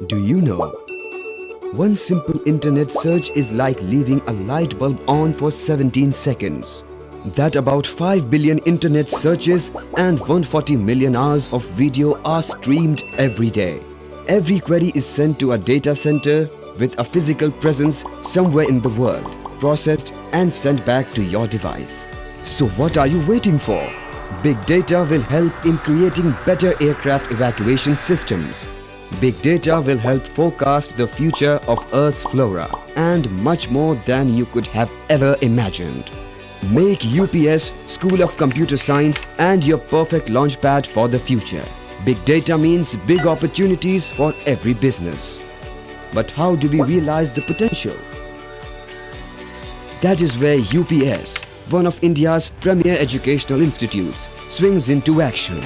Do you know? One simple internet search is like leaving a light bulb on for 17 seconds. That about 5 billion internet searches and 140 million hours of video are streamed every day. Every query is sent to a data center with a physical presence somewhere in the world, processed and sent back to your device. So what are you waiting for? Big data will help in creating better aircraft evacuation systems. Big data will help forecast the future of Earth's flora and much more than you could have ever imagined. Make UPS School of Computer Science and your perfect launchpad for the future. Big data means big opportunities for every business. But how do we realize the potential? That is where UPES, one of India's premier educational institutes, swings into action.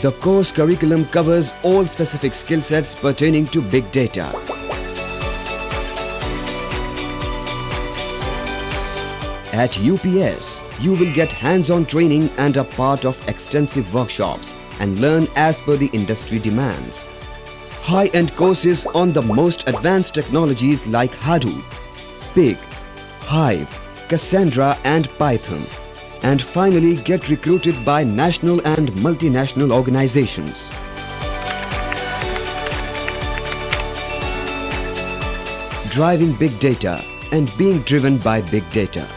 The course curriculum covers all specific skill sets pertaining to big data. At UPS, you will get hands-on training and a part of extensive workshops and learn as per the industry demands. High-end courses on the most advanced technologies like Hadoop, Pig, Hive, Cassandra and Python. And finally get recruited by national and multinational organizations. Driving big data and being driven by big data.